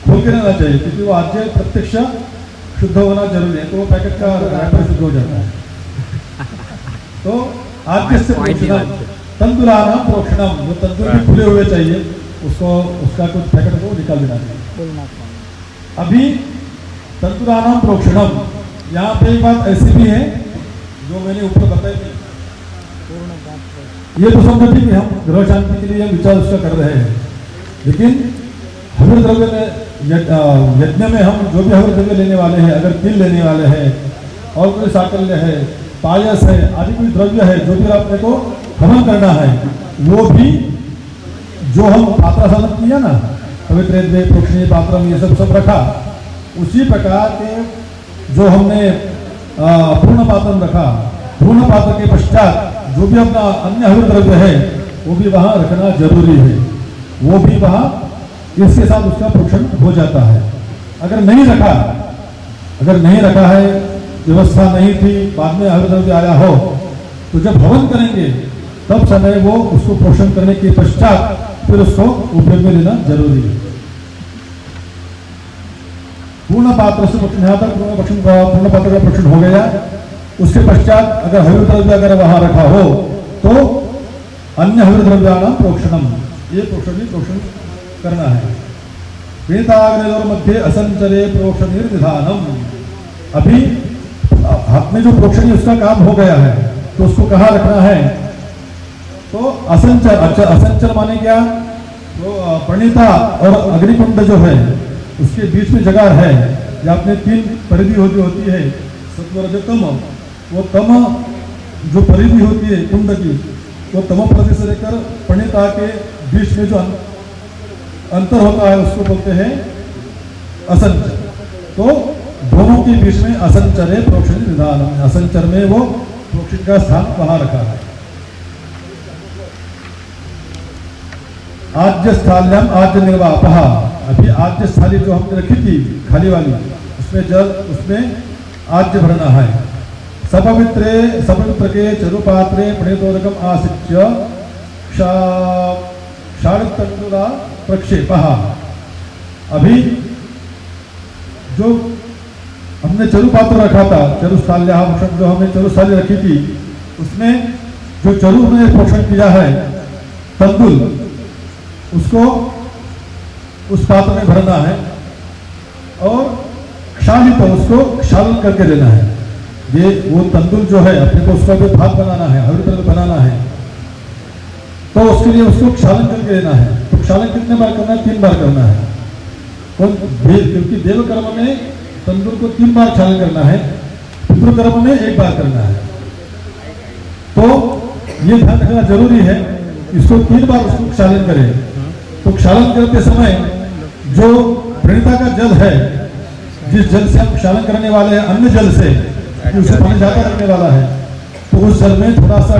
खोल के रहना चाहिए, क्योंकि वो आज्य प्रत्यक्ष शुद्ध होना जरूरी है, तो वो पैकेट का रैपर शुद्ध हो जाता है। तो आज्य से प्रोक्षणम, तंदुरानाम प्रोक्षणम, जो तंदुर भी खुले हुए चाहिए उसको, उसका कुछ पैकेट को निकाल देना चाहिए। अभी तंदुरानाम प्रोक्षणम, यहाँ पे एक बात ऐसी भी है जो मैंने ऊपर बताई थी, ये तो समझो कि हम ग्रह शांति के लिए विचार उसका कर रहे हैं, लेकिन हविर द्रव्य में यज्ञ में हम जो भी हविर द्रव्य लेने वाले हैं, अगर तिल लेने वाले हैं और कोई साकल्य है, पायस है, आदि कोई द्रव्य है जो भी अपने को हवन करना है, वो भी जो हम पात्र साधन किया ना, पवित्र प्रोक्षणीय पात्रम, ये सब रखा, उसी प्रकार के जो हमने पूर्ण पात्र रखा, पूर्ण पात्र के पश्चात जो भी अपना अन्य हविर द्रव्य है वो भी वहाँ रखना जरूरी है, वो भी वहाँ इसके साथ उसका प्रोक्षण हो जाता है। अगर नहीं रखा है, व्यवस्था नहीं थी, बाद में हविर द्रव्य आया हो, तो जब हवन करेंगे तब समय वो उसको पोषण करने के पश्चात फिर उसको उपयोग में लेना जरूरी है। पूर्ण पात्र से यहाँ तक पूर्ण पात्र का पोषण हो गया, उसके पश्चात अगर हविर द्रव्य अगर वहां रखा हो तो अन्य हविर द्रव्याणाम प्रोक्षणम, ये प्रोक्षण करना है। वेदाग्रयोर मध्य असंचरे प्रोक्षण निर्विधानम, अभी हाथ में जो प्रोक्षण उसका काम हो गया है तो उसको कहाँ रखना है, तो असंचर। अच्छा, असंचर माने क्या, तो प्रणीता और अग्निकुंड जो है उसके बीच में जगह है, या अपने 3 परिधि होती है, सत्व रज तम, वो तम जो परिधि होती है कुंड की, वो तम परिधि से लेकर प्रणीता के बीच में जो अंतर होता है उसको बोलते हैं असंचर। तो दोनों के बीच में असंचर है प्रोक्षण विधान, असंचर में वो प्रोक्षण का स्थान वहां रखा है। आज्य स्थाल्याम आज्य निर्वापहा, अभी आज्य स्थाली जो हमने रखी थी खाली वाली, उसमें जल, उसमें आज्य भरना है। सपवित्र के चरुपात्रे प्रणीतोदकम आसिच्य शाणितंडुला प्रक्षेपः, अभी जो हमने चरुपात्र रखा था, चरुस्थाल्या जो हमने चरुस्थाली रखी थी, उसमें जो चरु ने पोषण किया है तंदुल, उसको उस पात्र में भरना है और क्षालित उसको क्षालन करके देना है। ये वो तंदुल जो है अपने को उसका भी भाग बनाना है, हविर बनाना है, तो उसके लिए उसको क्षालन करके देना है। तो क्षालन कितने बार करना है, 3 बार करना है। क्योंकि देव कर्म में तंदुल को 3 बार क्षालन करना है, पितृ कर्म में 1 बार करना है। तो ये ध्यान रखना जरूरी है, इसको 3 बार उसको क्षालन करें। तो क्षालन करते समय जो प्रणीता का जल है, जिस जल से हम क्षालन करने वाले हैं, अन्य जल से, कि उसे पानी जाता रखने वाला है, तो उस जल में थोड़ा सा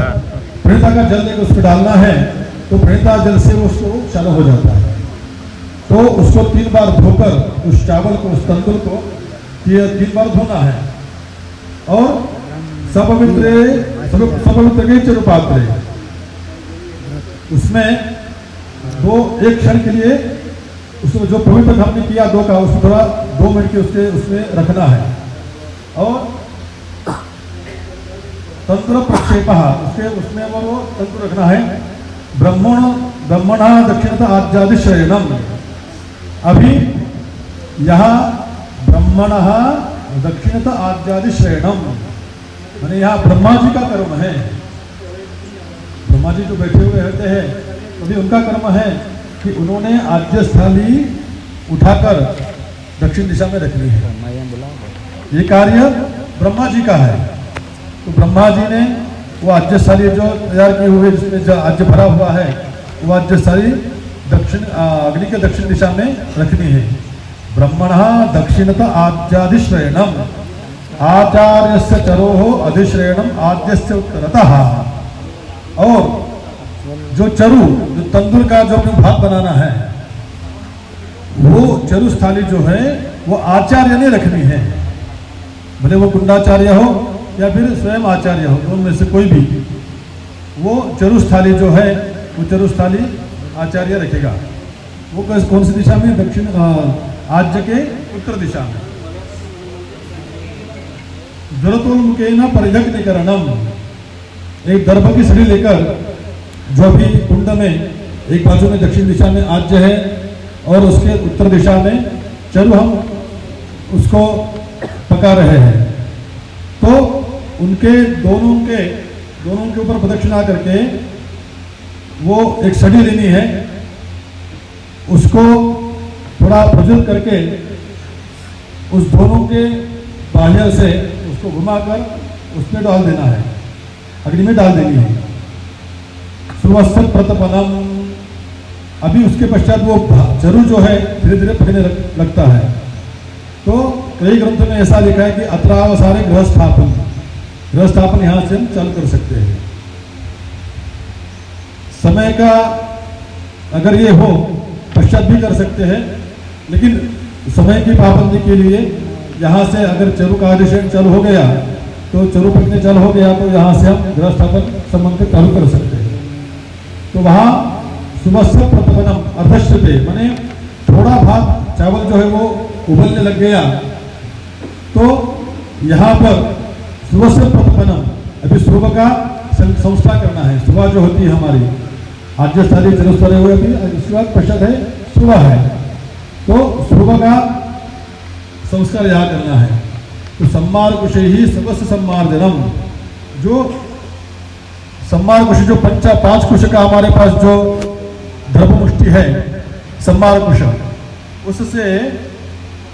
प्रणीता का जल लेकर उसको डालना है, तो प्रणीता जल से उसको क्षालन हो जाता है। तो उसको 3 बार धोकर उस चावल को, उस तंदुल को 3 बार धोना है। और सपवित्र के चरुपात्रे, उसमें एक क्षण के लिए उसको जो पवित्र हमने किया 2 का, उसको थोड़ा 2 मिनट के उसमें रखना है। और तंत्र प्रक्षेपः, उसमें वो तंत्र रखना है। ब्रह्मणा दक्षिणता आज्यादि श्रेणम, अभी यहाँ ब्रह्मणः दक्षिणता आज्यादि श्रेणम, माने यहाँ ब्रह्मा जी का कर्म है। ब्रह्मा जी जो बैठे हुए रहते हैं, अभी उनका कर्म है कि उन्होंने आज्य स्थाली उठाकर दक्षिण दिशा में रखनी है। ये कार्य ब्रह्मा जी का है। तो ब्रह्मा जी ने वो आज्य स्थाली जो तैयार किए हुए, जिसमें जो आज्य भरा हुआ है, वो आज्य स्थाली दक्षिण अग्नि के दक्षिण दिशा में रखनी है। ब्रह्मणः दक्षिणत आज्यादिश्रेणम, आचार्यस्य चरोः अधिश्रेणम आद्यस्य उत्तरतः। और जो चरु, जो तंदुल का जो भाग बनाना है, वो चरु स्थाली जो है वो आचार्य ने रखनी है, भले वो कुंडाचार्य हो या फिर स्वयं आचार्य हो, दोनों में से कोई भी। वो चरु स्थाली जो है, वो चरु स्थाली आचार्य रखेगा। वो कौन सी दिशा में, दक्षिण आज्य के उत्तर दिशा में। ज्वरतोन्मुखेन परिदग्धकरणम, एक दर्भ की सड़ी लेकर जो भी कुंड में एक बाजू में दक्षिण दिशा में आज्य है और उसके उत्तर दिशा में चरु, हम उसको पका रहे हैं। तो उनके दोनों के ऊपर प्रदक्षिणा करके वो एक सड़ी लेनी है, उसको थोड़ा प्रज्वलित करके उस दोनों के बाह्य से उसको घुमाकर उसमें डाल देना है, अग्नि में डाल देनी है। सुवस्थ प्रतपनम, अभी उसके पश्चात वो चरु जो है धीरे धीरे पकने लगता है। तो कई ग्रंथों में ऐसा लिखा है कि अत्रावसारे गृहस्थापन यहां से हम चालू कर सकते हैं। समय का अगर ये हो पश्चात भी कर सकते हैं, लेकिन समय की पाबंदी के लिए यहाँ से अगर चरु का आदेश चालू हो गया तो चरु पकने चालू हो गया तो यहाँ से हम गृहस्थापन संबंध चालू कर सकते हैं। तो वहाँ सुमस्थ प्रतपनम अर्धश्रते, माने थोड़ा भाग चावल जो है वो उबलने लग गया तो यहाँ पर सुमस्थ प्रतपनम, अभी सुबह का संस्था करना है। सुबह जो होती है हमारी आज्य स्थाली चरस्वरे हुए, अभी उसके बाद पश्चात है सुबह है, तो सुबह का संस्कार यहाँ करना है। तो सम्मार कुशे ही समस्त सम्मार्जनम, जो सम्मार कुश जो 5 कुश का हमारे पास जो द्रव मुष्टि है सम्मार कुश, उससे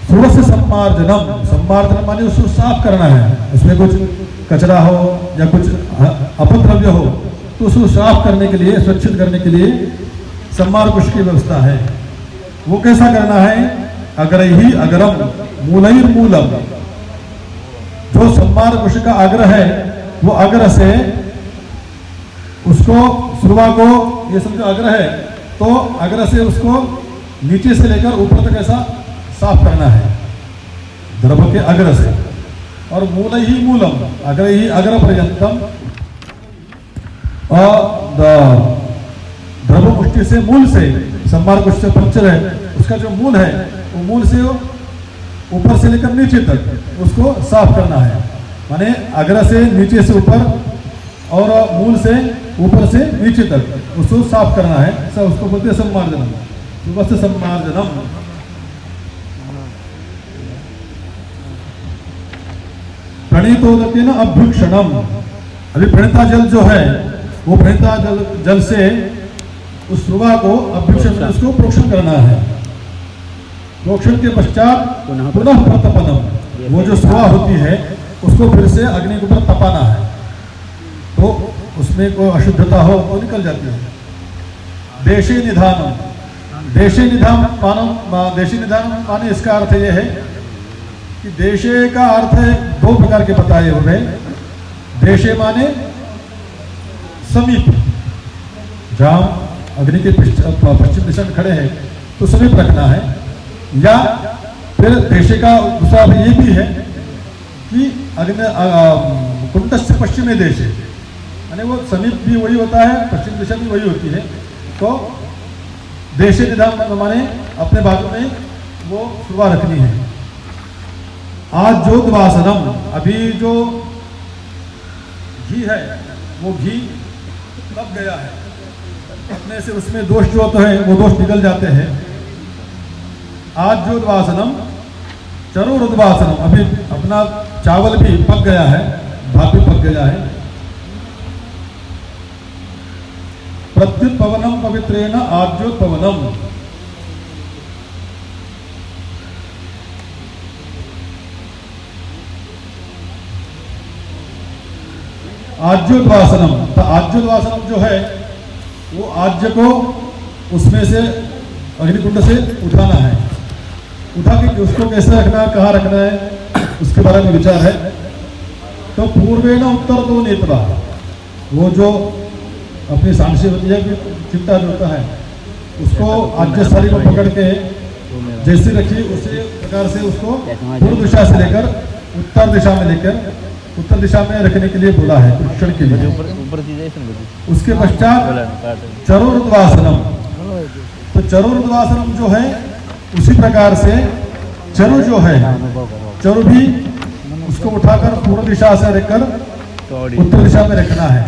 सुरस्य सम्मार्जनम, सम्मार्जनम माने उसको साफ करना है, उसमें कुछ कचरा हो या कुछ अपद्रव्य हो तो उसको साफ करने के लिए, सुरक्षित करने के लिए सम्मार कुश की व्यवस्था है। वो कैसा करना है? अग्रही अग्रम मूलैर मूलम, जो सम्मार कुश का अग्र है वो अग्र से उसको सुरवा को, ये समझो अग्र है तो अग्र से उसको नीचे से लेकर ऊपर तक ऐसा साफ करना है द्रव के अग्र से। और मूल ही मूलम, अग्र ही अग्र पर्यंतम, और द्रव मुष्टि से मूल से, सम्मार कुश से पंचर है उसका जो मूल है वो मूल से ऊपर से लेकर नीचे तक उसको साफ करना है। माने अग्र से नीचे से ऊपर और मूल से ऊपर से नीचे तक उसको साफ करना है, सब उसको बोलते हैं सम्मार्जनम, सुबह से सम्मार्जनम। प्रणीतोदकेन अभ्युक्षणम, अभी प्रणीता जल जो है वो प्रणीता जल से उस सुबह को अभ्युक्षण, उसको प्रोक्षण करना है। प्रोक्षण के पश्चात पुनः प्रतपनम, वो जो सुबह होती है उसको फिर से अग्नि के ऊपर तपाना है तो उसमें कोई अशुद्धता हो तो निकल जाती है। देशी निधानम, देशी निधान माने इसका अर्थ ये है कि देशे का अर्थ है 2 प्रकार के बताए हुए। देशे माने समीप, जहां अग्नि के पश्चिम दिशा में खड़े हैं तो समीप रखना है। या फिर देशे का दूसरा ये भी है कि अग्नि कुंटस्य पश्चिमी देशे, यानी वो समीप भी वही होता है, पश्चिम दिशा भी वही होती है। तो देशे निधान माने अपने बाजू में वो सुबह रखनी है। आज जो द्वासनम, अभी जो घी है वो घी लग गया है, अपने से उसमें दोष जो होते हैं वो दोष निकल जाते हैं। आज जो द्वासनम चरुरुद्वासनम, अभी अपना चावल भी पक गया है, भात भी पक गया है। प्रत्युत्पवनम पवित्रेण आज्योत्पवनम, आज्योद्वासनम, तो आज्योद्वासनम जो है वो आज्य को उसमें से अग्निकुंड से उठाना है। उठा के उसको कैसे रखना है, कहाँ रखना है, उसके बारे में विचार है। तो पूर्वेण उत्तर दो नेत्रा, वो जो अपनी सांसी होती है कि चिंता जो होता है उसको आज्य स्थाली को पकड़ के जैसे रखी उसी प्रकार से उसको पूर्व दिशा से लेकर उत्तर दिशा में रखने के लिए बोला है प्रशिक्षण के लिए। उसके पश्चात चरुर्द्वासनम, तो चरुर्द्वासनम जो है उसी प्रकार से चरु जो है, चरु भी उसको उठाकर पूर्व दिशा से रखकर उत्तर दिशा में रखना है।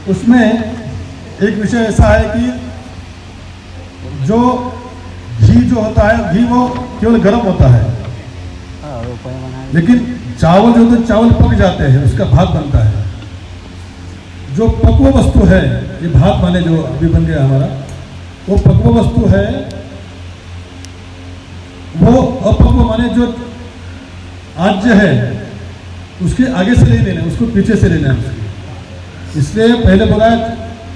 उसमें एक विषय ऐसा है कि जो घी जो होता है, घी वो केवल गर्म होता है, लेकिन चावल जो होते चावल पक जाते हैं, उसका भात बनता है। जो पक्व वस्तु है, ये भात माने जो अभी बन गया हमारा, वो पक्व वस्तु है, वो अपक्व माने जो आज्य है उसके आगे से नहीं लेना, उसको पीछे से लेना है। इसलिए पहले बोला है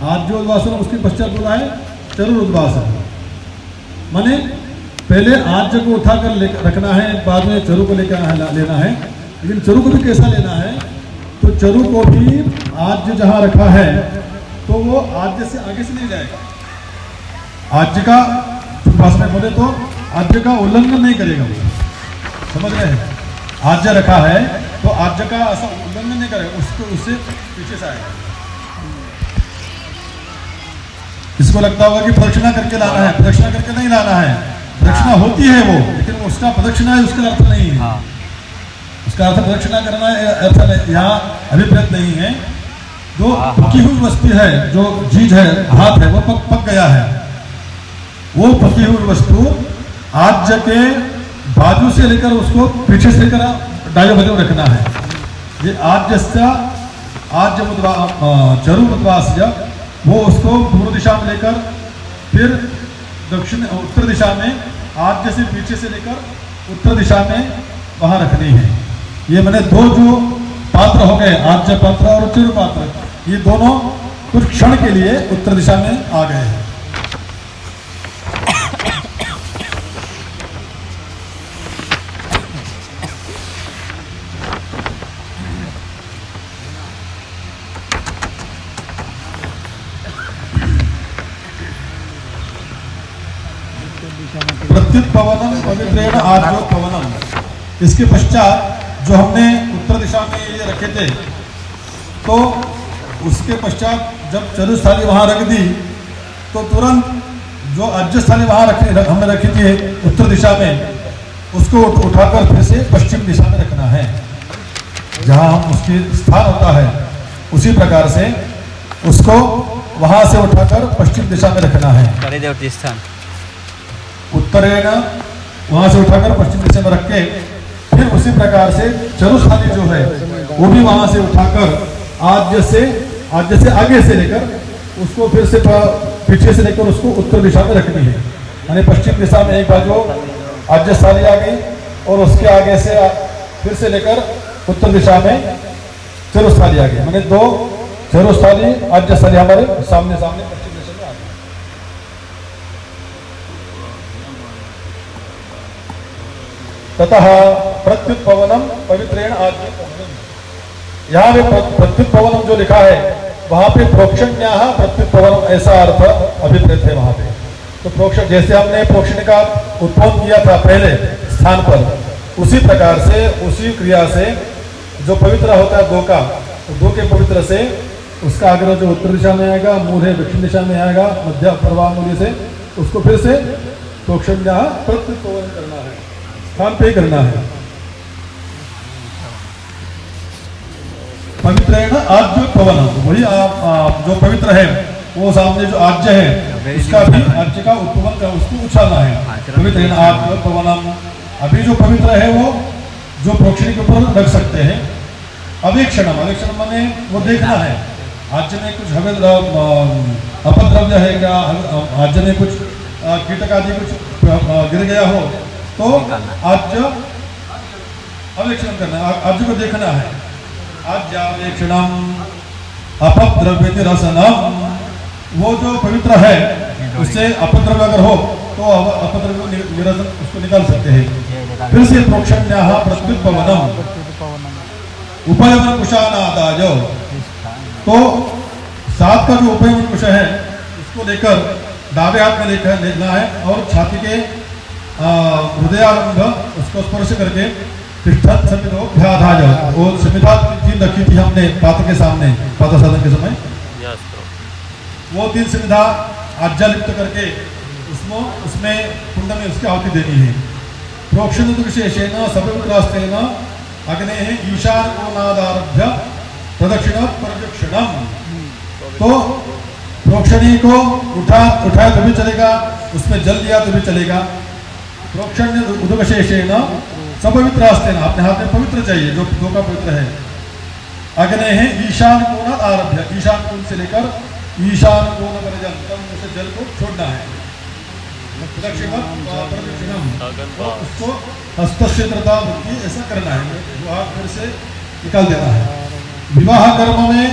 आज्योद्वासन, उसके पश्चात बोला है चरुर्उद्वासन। माने पहले आज्य को उठाकर रखना है, बाद में चरु को लेकर लेना है। लेकिन चरु को भी कैसा लेना है, तो चरु को भी आज्य जहां रखा है तो वो आज्य से आगे से नहीं जाएगा। आज्य का भाषा में बोले तो आज्य का उल्लंघन नहीं करेगा वो, समझ रहे हैं। आज्य रखा है तो आज्य का ऐसा उल्लंघन नहीं करेगा, उसको उससे पीछे से आएगा। इसको लगता होगा कि प्रदक्षिणा करके लाना है, प्रदक्षिणा करके नहीं लाना है। प्रदक्षिणा होती है वो, लेकिन उसका प्रदक्षिणा है उसका अर्थ नहीं है। उसका अर्थ प्रदक्षिणा करना अर्थ यहाँ अभिप्रेत नहीं है। जो पकी हुई वस्तु है, जो चीज है, भात है, वो पक गया है, वो पकी हुई वस्तु आज्य के बाजू से लेकर उसको पीछे से लेकर डायो बजो रखना है। ये आज्य चरु मुद्वास्य, वो उसको पूर्व दिशा में लेकर फिर दक्षिण उत्तर दिशा में आज्य से पीछे से लेकर उत्तर दिशा में वहां रखनी है। ये मैंने दो जो पात्र हो गए, आज्य पात्र और चरु पात्र, ये दोनों कुछ क्षण के लिए उत्तर दिशा में आ गए हैं। प्रत्युत पवनम पवित्रेण आज्यो पवनम, इसके पश्चात जो हमने उत्तर दिशा में ये रखे थे, तो उसके पश्चात जब चरु स्थाली वहां रख दी तो तुरंत जो आज्य स्थाली वहां हमने रखी थी उत्तर दिशा में, उसको उठाकर फिर से पश्चिम दिशा में रखना है, जहां हम उसकी स्थान होता है। उसी प्रकार से उसको वहां से उठाकर पश्चिम दिशा में रखना है। उत्तरेण वहां से उठाकर पश्चिम दिशा में रख के फिर उसी प्रकार से चरु स्थाली जो है वो भी वहां से उठाकर आज्य से आगे से लेकर उसको फिर से पीछे से लेकर उसको उत्तर दिशा में रखनी है। यानी पश्चिम दिशा में एक बाजू आज्य स्थाली आ गई और उसके आगे से फिर से लेकर उत्तर दिशा में चरु स्थाली आ गई। मैंने दो चरु स्थाली आज्य स्थाली हमारे सामने सामने पश्चिम दिशा में आ गई। ततः प्रत्युत पवनम पवित्रेण आज्य पवनम, यहाँ पे प्रत्युत पवनम जो लिखा है वहां पे प्रोक्षण्याः प्रत्युत पवनम ऐसा अर्थ अभिप्रेत है वहां पे। तो प्रोक्षण, जैसे हमने प्रोक्षण का उत्पन्न किया था पहले स्थान पर, उसी प्रकार से उसी क्रिया से जो पवित्र होता है दो का, दो के पवित्र से उसका आग्रह जो उत्तर दिशा में आएगा, मूल है दक्षिण दिशा में आएगा, मध्य प्रवाह मूल्य से उसको फिर से प्रोक्षण्याः प्रत्युत पवनम करना है, स्थान पे करना है। पवित्रेण आज्य पवनम, वही आप जो पवित्र है वो सामने जो आज्य है उसका भी आज्य का उत्पवन का उसको उछालना है। पवित्रेण आज्य पवनम, अभी जो पवित्र है वो जो प्रोक्षणी के ऊपर रख सकते हैं। अवेक्षणम, अवेक्षणम माने वो देखना है आज्य में कुछ अपद्रव्य है क्या, आज्य में कुछ कीटक आदि कुछ गिर गया हो तो आज्य अवेक्षण करना है, आज्य को देखना है। आज्यावेक्षणम अपद्रव्य निरसनम, वो जो पवित्र है उससे अपद्रव्य अगर हो तो अपद्रव्य निरसन उसको निकाल सकते हैं। फिर से प्रोक्षण्याः प्रत्युत पवनम उपयमन कुशानादाय, तो साथ का जो उपयमन कुश है उसको लेकर दावे हाथ में लेना है और छाती के हृदयारंभ उसको स्पर्श करके तिष्ठत समिधो भ्याधाय, वो समिधा तीन रखी थी हमने पात्र के सामने, पात्र साधन के समय, वो तीन समिधा आज्या लिप्त करके उसमें कुंड में उसकी आहुति देनी है। प्रोक्षण विशेषेण सपवित्रास्तेन अग्नेः ईशान कोणादारभ्य प्रदक्षिण प्रदक्षिणम। तो प्रोक्षणी को उठाया तो भी चलेगा, उसमें जल दिया तो भी चलेगा। प्रोक्षण उदकशेषेण सपवित्रास्तेन, अपने हाथ में पवित्र चाहिए जो दो का पवित्र है। अग्नेः ईशान कोण आरभ्य, ईशान कोण से लेकर ईशान कोण पर्यंत उसे जल को छोड़ना है। उसको हस्तस्य तथा वृत्ति ऐसा करना है, वो हाथ फिर से निकाल देना है। विवाह कर्म में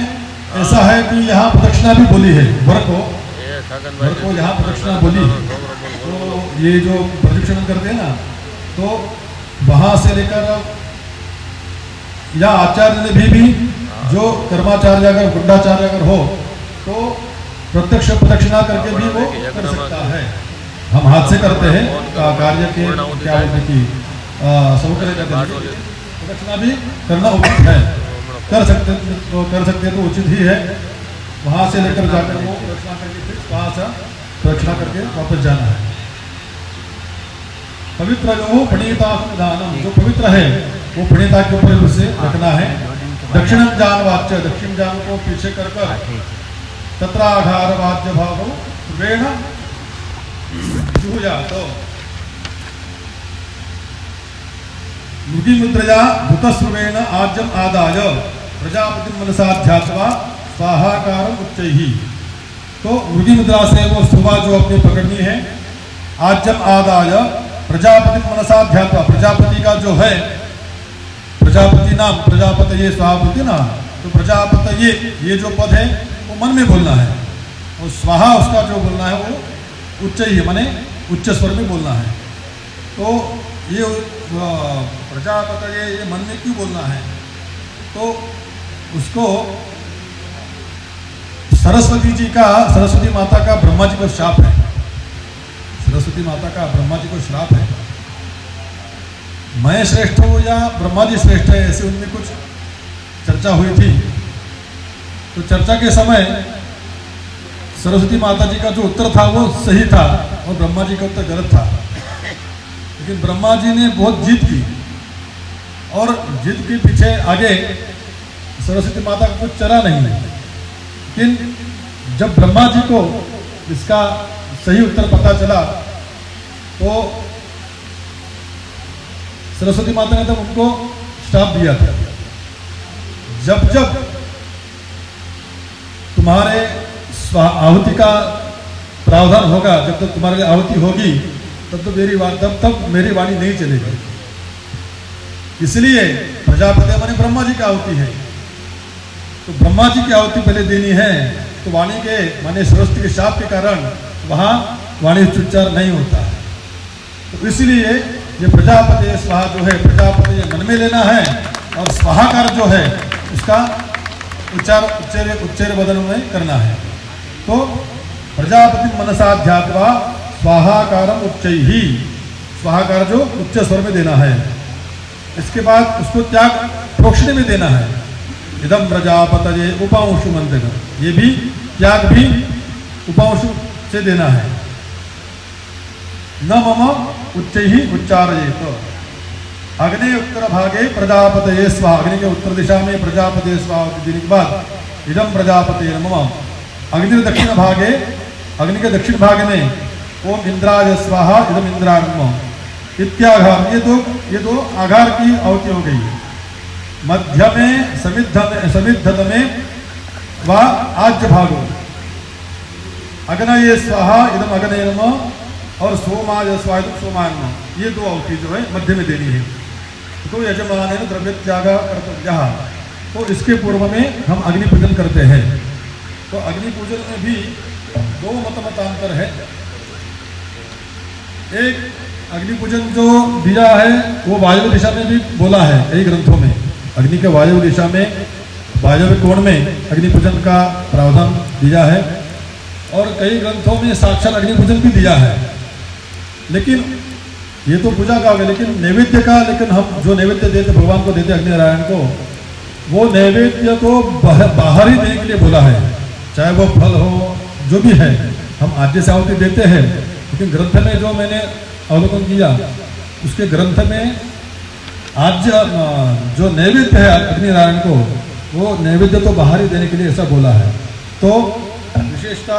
ऐसा है कि यहाँ प्रदक्षिणा भी बोली है, वर को यहाँ प्रदक्षिणा बोली है। तो ये जो प्रदक्षिण करते हैं ना, तो वहाँ से लेकर या आचार्य ने भी जो कर्माचार्य अगर गुंडाचार्य अगर हो तो प्रत्यक्ष प्रदक्षिणा करके भी वो कर सकता है। हम हाथ से करते हैं कार्य के क्या बोलते कि सौकर्य का प्रदक्षिणा भी करना उचित है, कर सकते तो उचित ही है। वहाँ से लेकर जाकर वो प्रदक्षिणा करके फिर वहाँ से प्रदक्षिणा करके वापस जाना है। पवित्र जो प्रणीता दानम, जो पवित्र है वो प्रणीता के ऊपर उसे रखना है। दक्षिणम जान वाच्य, दक्षिण जान को पीछे कर तत्राघार वाच्य भाव वेण जुहुया। तो मृगी मुद्रया भूतस्रुवेण आज्यम आदाय प्रजापति मनसा ध्यात्वा स्वाहाकारम उच्चैहि। तो मृगी मुद्रा से वो सुबह जो अपनी पकड़नी है, आज्यम आदाय प्रजापति मनसा ध्यात्वा, प्रजापति का जो है प्रजापति नाम, प्रजापति ये स्वाहापति ना, तो प्रजापति ये जो पद है वो मन में बोलना है, और स्वाहा उसका जो बोलना है वो उच्च ही माने उच्च स्वर में बोलना है। तो ये प्रजापति ये मन में क्यों बोलना है, तो उसको सरस्वती माता का ब्रह्मा जी को श्राप है। सरस्वती माता का ब्रह्मा जी को श्राप है, मैं श्रेष्ठ हूँ या ब्रह्मा जी श्रेष्ठ है, ऐसे उनमें कुछ चर्चा हुई थी। तो चर्चा के समय सरस्वती माता जी का जो उत्तर था वो सही था और ब्रह्मा जी का उत्तर गलत था। लेकिन ब्रह्मा जी ने बहुत जिद की और जिद के पीछे आगे सरस्वती माता का कुछ चला नहीं। लेकिन जब ब्रह्मा जी को इसका सही उत्तर पता चला तो सरस्वती माता ने तब उनको श्राप दिया था, जब तुम्हारे आहुति का प्रावधान होगा, जब तक तुम्हारे लिए आहुति होगी तब मेरी वाणी नहीं चलेगी। इसलिए प्रजापति माने ब्रह्मा जी की आहुति है, तो ब्रह्मा जी की आहुति पहले देनी है। तो वाणी के माने सरस्वती के शाप के कारण वहाँ वाणी उच्चार नहीं होता है। तो इसलिए ये प्रजापति स्वाहा जो है, प्रजापति ये मन में लेना है और स्वाहाकार जो है उसका उच्चैर बदन में करना है। तो प्रजापति मनसा ध्यात्वा स्वाहाकारम उच्चैहि, स्वाहाकार जो उच्च स्वर में देना है। इसके बाद उसको त्याग प्रोक्षण में देना है। इदम प्रजापतये उपांशु मंत्र, ये भी त्याग भी उपांशु से देना है। न मम उच्चैहि उच्चारयेत। अग्नि उत्तर भागे प्रजापतये स्वाहा, अग्नि के उत्तर दिशा में प्रजापति स्वाहा देने के बाद इदम प्रजापतये नमः। अग्नि दक्षिण भागे, अग्नि के दक्षिण भाग में ओम इंद्राय स्वाहा इदम इंद्राय नमः इत्याघार, ये दो आघार की आहुति हो गई। मध्य में समिद्धत में व आज्य भागो अग्नये स्वाहा इदम अग्नये नमः और सोमाय स्वाहा इदम सोमाय नमः, ये दो आहुति जो है मध्य में देनी है। तो यजमान द्रव्य त्याग कर्तव्य, तो इसके पूर्व में हम अग्नि पूजन करते हैं। तो अग्नि पूजन में भी दो मतांतर है। एक अग्नि पूजन जो दिया है वो वायव्य दिशा में भी बोला है कई ग्रंथों में। अग्नि के वायव्य दिशा में, वायव्य कोण में अग्नि पूजन का प्रावधान दिया है और कई ग्रंथों में साक्षात अग्नि पूजन भी दिया है। लेकिन ये तो पूजा का होगा, लेकिन नैवेद्य का, लेकिन हम जो नैवेद्य देते भगवान को देते अग्निनारायण को, वो नैवेद्य को बाहर ही देने के लिए बोला है। चाहे वो फल हो जो भी है, हम आद्य से आहुति देते हैं, लेकिन लेकिन ग्रंथ में जो मैंने अवलोकन किया, उसके ग्रंथ में आज जो नैवेद्य है अग्निनारायण को, वो नैवेद्य तो बाहर ही देने के लिए ऐसा बोला है। तो विशेषता